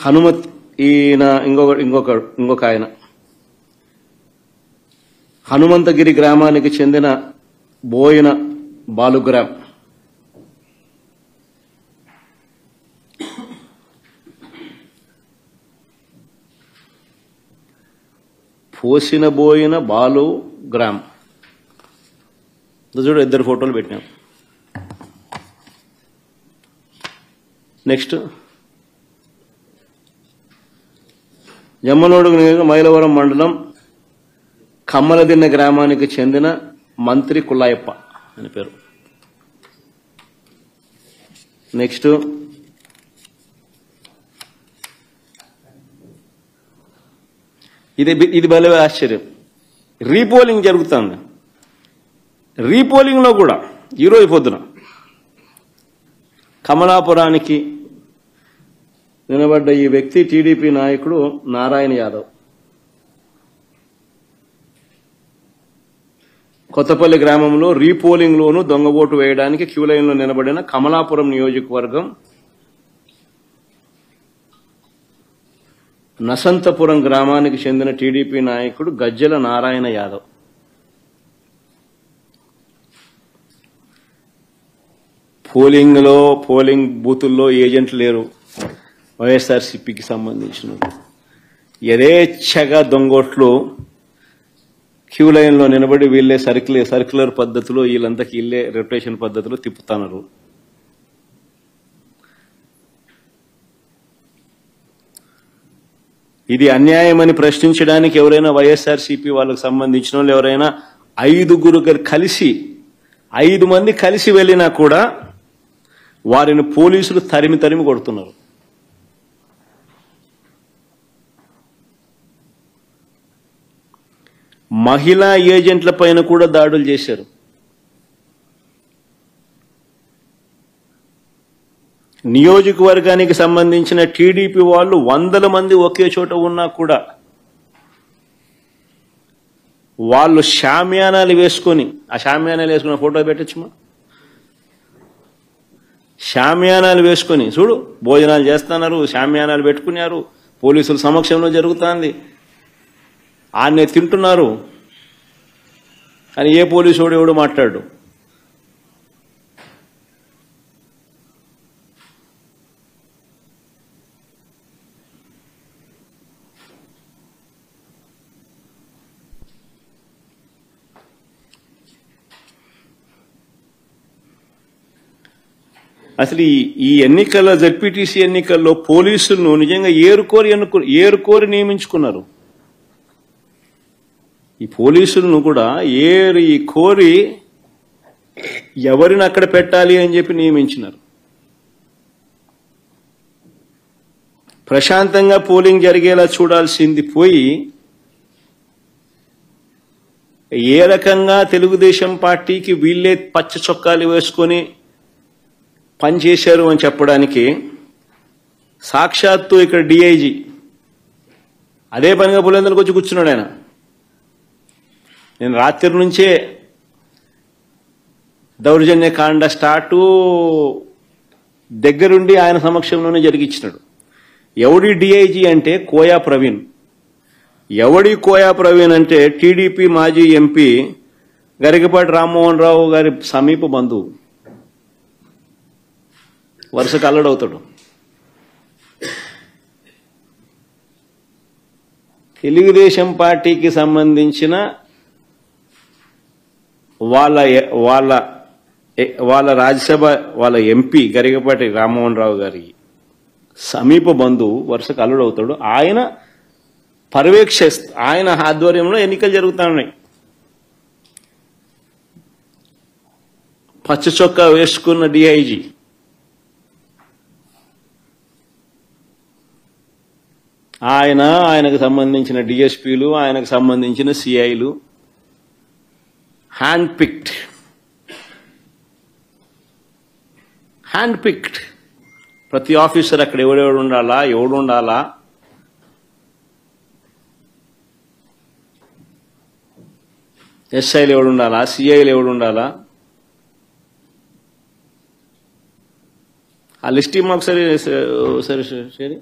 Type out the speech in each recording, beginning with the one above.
హనుమత్ ఈయన ఇంకొక ఆయన హనుమంతగిరి గ్రామానికి చెందిన బోయిన బాలుగ్రామ్. పోసిన బోయిన బాలుగ్రామ్ చూడు, ఇద్దరు ఫోటోలు పెట్టినాం. నెక్స్ట్ జమ్మనోడు మైలవరం మండలం కమ్మలదిన్న గ్రామానికి చెందిన మంత్రి కుల్లాయప్ప అని పేరు. నెక్స్ట్ ఇది భలే ఆశ్చర్యం. రీపోలింగ్ జరుగుతుంది. రీపోలింగ్ లో కూడా ఈరోజు పొద్దున కమలాపురానికి నిలబడ్డ ఈ వ్యక్తి టీడీపీ నాయకుడు నారాయణ యాదవ్. కొత్తపల్లి గ్రామంలో రీపోలింగ్ లోను దొంగ ఓటు వేయడానికి క్యూ లైన్ లో నిలబడిన కమలాపురం నియోజకవర్గం నసంతపురం గ్రామానికి చెందిన టీడీపీ నాయకుడు గజ్జల నారాయణ యాదవ్. పోలింగ్ బూతుల్లో ఏజెంట్లు లేరు. వైఎస్ఆర్సీపీకి సంబంధించిన యథేచ్ఛగా దొంగోట్లు క్యూ లైన్ లో నిలబడి వీళ్ళే సర్క్యులర్ పద్ధతిలో వీళ్ళంతకి వీళ్ళే రొటేషన్ పద్ధతిలో తిప్పుతున్నారు. ఇది అన్యాయమని ప్రశ్నించడానికి ఎవరైనా వైఎస్ఆర్సీపీ వాళ్ళకు సంబంధించిన వాళ్ళు ఎవరైనా 5 మంది కలిసి వెళ్ళినా కూడా వారిని పోలీసులు తరిమి కొడుతున్నారు. మహిళా ఏజెంట్ల పైన కూడా దాడులు చేశారు. నియోజకవర్గానికి సంబంధించిన టీడీపీ వాళ్ళు 100 మంది ఒకే చోట ఉన్నా కూడా వాళ్ళు షామ్యానాలు వేసుకొని, ఆ షామ్యానాలు వేసుకున్న ఫోటో పెట్టచ్చుమా, షామ్యానాలు వేసుకొని చూడు భోజనాలు చేస్తున్నారు, షామ్యానాలు పెట్టుకున్నారు, పోలీసుల సమక్షంలో జరుగుతుంది, ఆన్నే తింటున్నారు. కానీ ఏ పోలీసు ఎవడు మాట్లాడు. అసలు ఈ ఎన్నికల జెడ్పీటీసీ ఎన్నికల్లో పోలీసులను నిజంగా ఏరుకోరి నియమించుకున్నారు. ఈ పోలీసులను కూడా కోరి ఎవరిని అక్కడ పెట్టాలి అని చెప్పి నియమించినారు. ప్రశాంతంగా పోలింగ్ జరిగేలా చూడాల్సింది పోయి ఏ రకంగా తెలుగుదేశం పార్టీకి వీళ్ళే పచ్చ చొక్కాలు వేసుకొని పనిచేశారు అని చెప్పడానికి సాక్షాత్తు ఇక్కడ డిఐజీ అదే పనిగా పులివెందులకు వచ్చి కూర్చున్నాడు. ఆయన నేను రాత్రి నుంచే దౌర్జన్యకాండ స్టార్టు దగ్గరుండి ఆయన సమక్షంలోనే జరిగించినాడు. ఎవడి డిఐజీ అంటే కోయా ప్రవీణ్. ఎవడి కోయా ప్రవీణ్ అంటే టీడీపీ మాజీ ఎంపీ గరికపాటి రామ్మోహన్ రావు గారి సమీప బంధువు, వరుసకు అల్లుడవుతాడు. తెలుగుదేశం పార్టీకి సంబంధించిన వాళ్ళ రాజ్యసభ వాళ్ళ ఎంపీ గరికపాటి రామ్మోహన్ రావు గారి సమీప బంధువు వరుసకు అల్లుడవుతాడు. ఆయన ఆయన ఆధ్వర్యంలో ఎన్నికలు జరుగుతున్నాయి. పచ్చ చొక్కా వేసుకున్న డిఐజీ ఆయనకు సంబంధించిన డిఎస్పీలు, ఆయనకు సంబంధించిన సిఐలు హ్యాండ్ పిక్డ్ ప్రతి ఆఫీసర్ అక్కడ ఎవడు ఉండాలా, ఎస్ఐలు ఎవడు ఉండాలా, సిఐలు ఎవడు ఉండాలా, ఆ లిస్ట్ ఒకసారి సరే.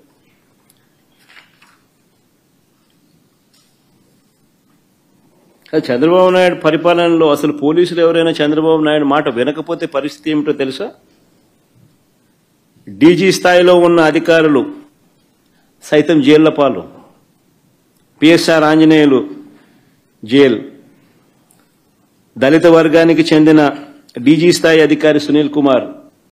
చంద్రబాబు నాయుడు పరిపాలనలో అసలు పోలీసులు ఎవరైనా చంద్రబాబు నాయుడు మాట వినకపోతే పరిస్థితి ఏమిటో తెలుసా? డీజీ స్థాయిలో ఉన్న అధికారులు సైతం జైళ్ల పాలు. పిఎస్ఆర్ ఆంజనేయులు జైలు, దళిత వర్గానికి చెందిన డీజీ స్థాయి అధికారి సునీల్ కుమార్